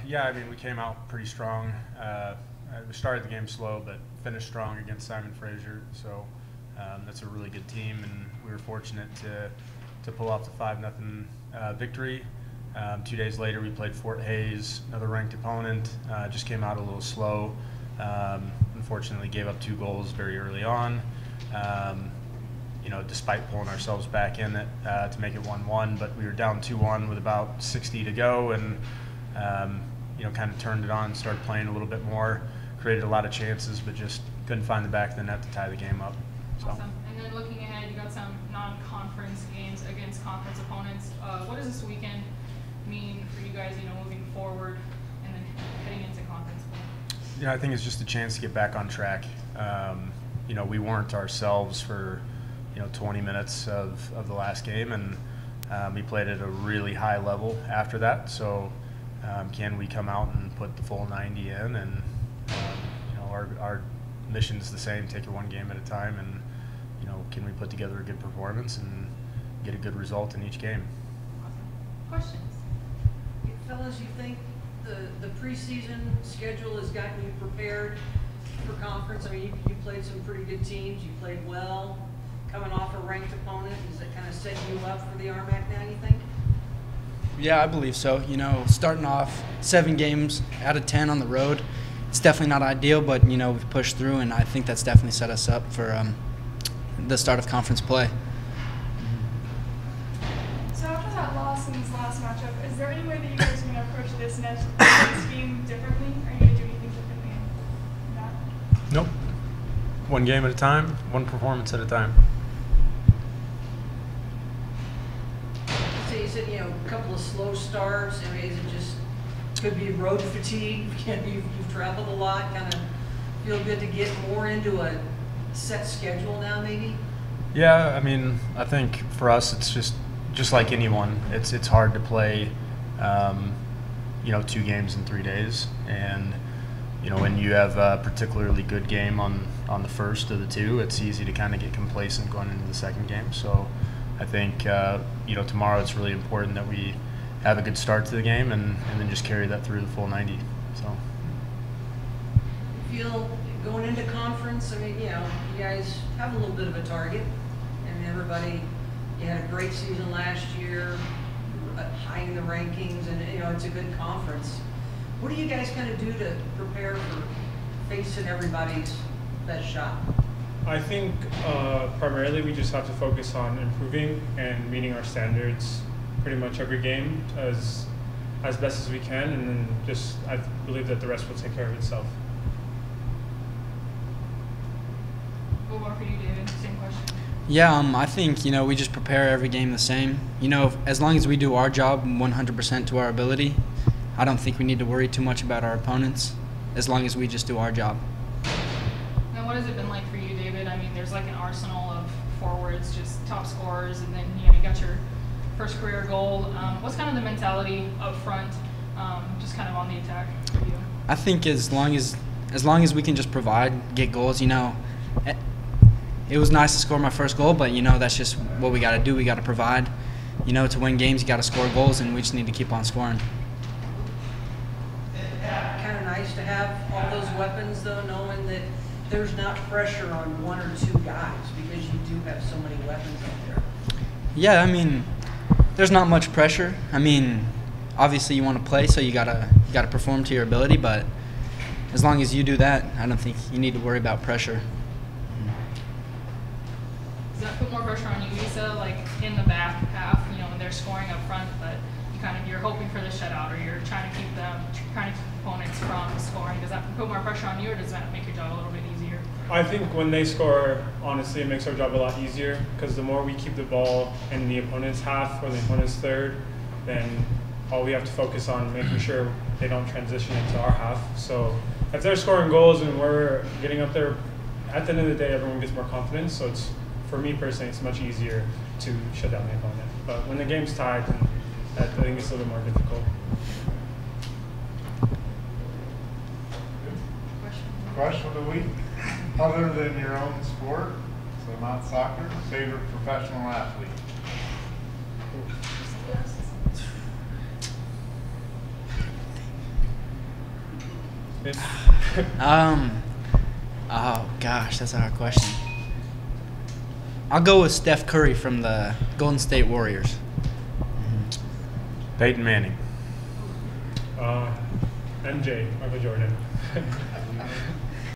Yeah, I mean, we came out pretty strong. We started the game slow, but finished strong against Simon Fraser. So that's a really good team, and we were fortunate to pull off the 5-0 victory. 2 days later, we played Fort Hays, another ranked opponent. Just came out a little slow. Unfortunately, gave up 2 goals very early on. Despite pulling ourselves back in it to make it 1-1, but we were down 2-1 with about 60 to go, and kind of turned it on, started playing a little bit more, created a lot of chances, but just couldn't find the back of the net to tie the game up. So. Awesome. And then looking ahead, you got some non-conference games against conference opponents. What does this weekend mean for you guys, moving forward and then heading into conference play? Yeah, I think it's just a chance to get back on track. We weren't ourselves for 20 minutes of the last game, and we played at a really high level after that. So can we come out and put the full 90 in? And our mission's the same: take it one game at a time, and can we put together a good performance and get a good result in each game? Awesome. Questions? Fellas, you think the preseason schedule has gotten you prepared for conference? I mean, you played some pretty good teams. You played well. Coming off a ranked opponent, does it kind of set you up for the RMAC now, you think? Yeah, I believe so. Starting off 7 games out of 10 on the road, it's definitely not ideal, but, we've pushed through, and I think that's definitely set us up for the start of conference play. So after that loss in this last matchup, is there any way that you guys are going to approach this next game differently? Are you going to do anything differently in that? Nope. One game at a time, one performance at a time. So you said, a couple of slow starts. I mean, is it just could be road fatigue? You've traveled a lot. Kind of feel good to get more into a set schedule now, maybe? Yeah, I mean, I think for us, it's just like anyone. It's hard to play, 2 games in 3 days, and when you have a particularly good game on the first of the 2, it's easy to kind of get complacent going into the second game. So I think tomorrow it's really important that we have a good start to the game and then just carry that through the full 90. So. You feel going into conference, I mean, you guys have a little bit of a target, and everybody, you had a great season last year, high in the rankings, and it's a good conference. What do you guys kind of do to prepare for facing everybody's best shot? I think primarily we just have to focus on improving and meeting our standards pretty much every game as best as we can, and then I believe that the rest will take care of itself. What about for you, David? Same question. Yeah, I think, we just prepare every game the same. As long as we do our job 100% to our ability, I don't think we need to worry too much about our opponents, as long as we just do our job. Now, what has it been like for you, David? I mean, there's like an arsenal of forwards, just top scorers, and then you got your first career goal. What's kind of the mentality up front, just kind of on the attack for you? I think as long as we can just provide, get goals, it was nice to score my first goal, but that's just what we got to do. We got to provide. To win games, you got to score goals, and we just need to keep on scoring. Kind of nice to have all those weapons, though, knowing that there's not pressure on 1 or 2 guys because you do have so many weapons out there. Yeah, I mean, there's not much pressure. I mean, obviously you want to play, so you gotta perform to your ability. But as long as you do that, I don't think you need to worry about pressure. Does that put more pressure on you, Lisa, like in the back half, when they're scoring up front, but you're hoping for the shutout, or you're trying to keep opponents from scoring? Does that put more pressure on you, or does that make your job a little bit easier? I think when they score, honestly, it makes our job a lot easier, because the more we keep the ball in the opponent's half or the opponent's third, then all we have to focus on making sure they don't transition into our half. So if they're scoring goals and we're getting up there, at the end of the day, everyone gets more confidence. So for me personally, it's much easier to shut down the opponent. But when the game's tied, then I think it's a little more difficult. Question of the week. Other than your own sport, so not soccer, favorite professional athlete? It's Oh gosh, that's a hard question. I'll go with Steph Curry from the Golden State Warriors. Peyton Manning. MJ, Michael Jordan.